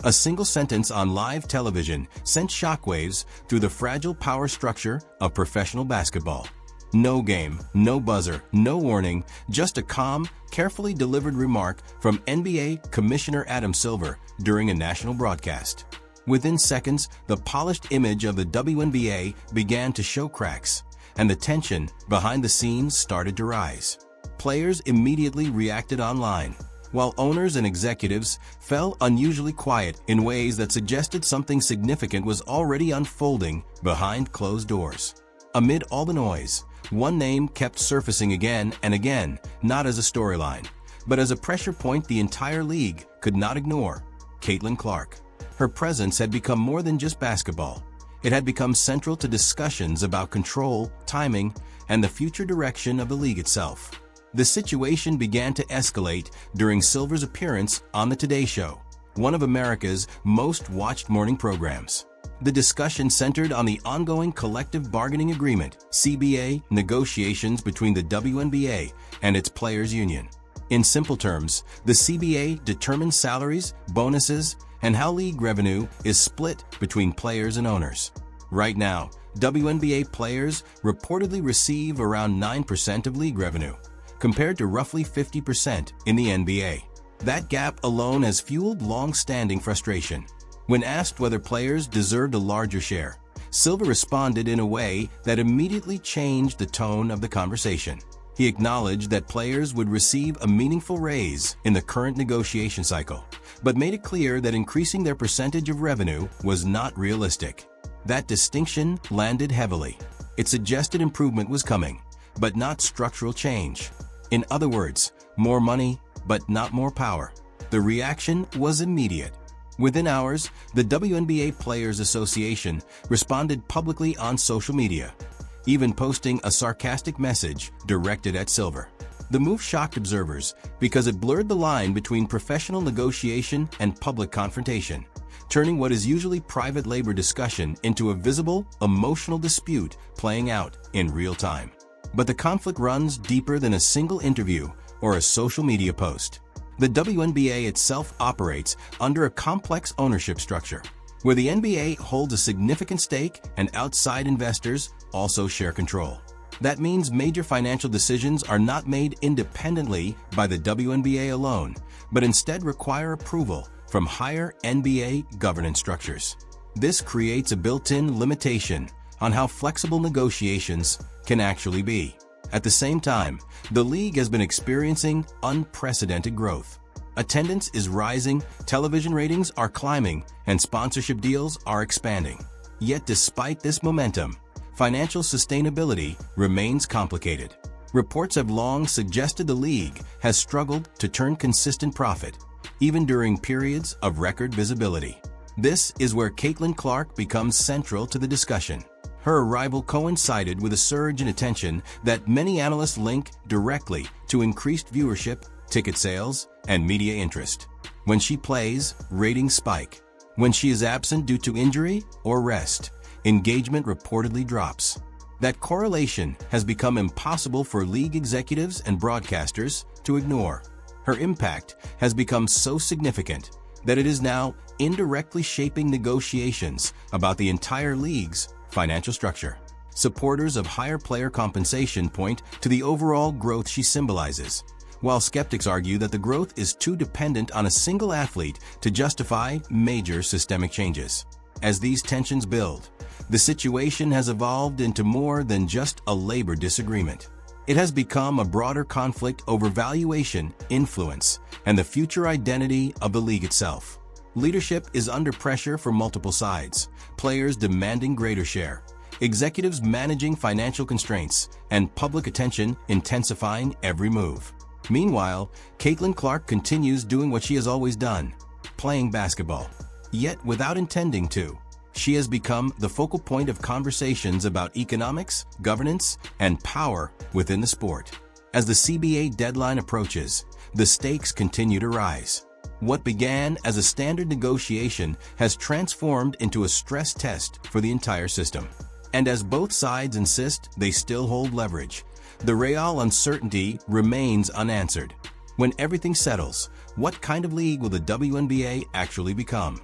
A single sentence on live television sent shockwaves through the fragile power structure of professional basketball. No game, no buzzer, no warning, just a calm, carefully delivered remark from NBA Commissioner Adam Silver during a national broadcast. Within seconds, the polished image of the WNBA began to show cracks, and the tension behind the scenes started to rise. Players immediately reacted online, while owners and executives fell unusually quiet in ways that suggested something significant was already unfolding behind closed doors. Amid all the noise, one name kept surfacing again and again, not as a storyline, but as a pressure point the entire league could not ignore: Caitlin Clark. Her presence had become more than just basketball. It had become central to discussions about control, timing, and the future direction of the league itself. The situation began to escalate during Silver's appearance on the Today Show, one of America's most watched morning programs. The discussion centered on the ongoing collective bargaining agreement (CBA) negotiations between the WNBA and its players' union. In simple terms, the CBA determines salaries, bonuses, and how league revenue is split between players and owners. Right now, WNBA players reportedly receive around 9% of league revenue, compared to roughly 50% in the NBA. That gap alone has fueled long-standing frustration. When asked whether players deserved a larger share, Silver responded in a way that immediately changed the tone of the conversation. He acknowledged that players would receive a meaningful raise in the current negotiation cycle, but made it clear that increasing their percentage of revenue was not realistic. That distinction landed heavily. It suggested improvement was coming, but not structural change. In other words, more money, but not more power. The reaction was immediate. Within hours, the WNBA Players Association responded publicly on social media, even posting a sarcastic message directed at Silver. The move shocked observers because it blurred the line between professional negotiation and public confrontation, turning what is usually private labor discussion into a visible, emotional dispute playing out in real time. But the conflict runs deeper than a single interview or a social media post. The WNBA itself operates under a complex ownership structure, where the NBA holds a significant stake and outside investors also share control. That means major financial decisions are not made independently by the WNBA alone, but instead require approval from higher NBA governance structures. This creates a built-in limitation on how flexible negotiations can actually be. At the same time, the league has been experiencing unprecedented growth. Attendance is rising, television ratings are climbing, and sponsorship deals are expanding. Yet despite this momentum, financial sustainability remains complicated. Reports have long suggested the league has struggled to turn consistent profit, even during periods of record visibility. This is where Caitlin Clark becomes central to the discussion. Her arrival coincided with a surge in attention that many analysts link directly to increased viewership, ticket sales, and media interest. When she plays, ratings spike. When she is absent due to injury or rest, engagement reportedly drops. That correlation has become impossible for league executives and broadcasters to ignore. Her impact has become so significant that it is now indirectly shaping negotiations about the entire league's financial structure. Supporters of higher player compensation point to the overall growth she symbolizes, while skeptics argue that the growth is too dependent on a single athlete to justify major systemic changes. As these tensions build, the situation has evolved into more than just a labor disagreement. It has become a broader conflict over valuation, influence, and the future identity of the league itself. Leadership is under pressure from multiple sides, players demanding greater share, executives managing financial constraints, and public attention intensifying every move. Meanwhile, Caitlin Clark continues doing what she has always done, playing basketball. Yet without intending to, she has become the focal point of conversations about economics, governance, and power within the sport. As the CBA deadline approaches, the stakes continue to rise. What began as a standard negotiation has transformed into a stress test for the entire system. And as both sides insist they still hold leverage, the real uncertainty remains unanswered. When everything settles, what kind of league will the WNBA actually become?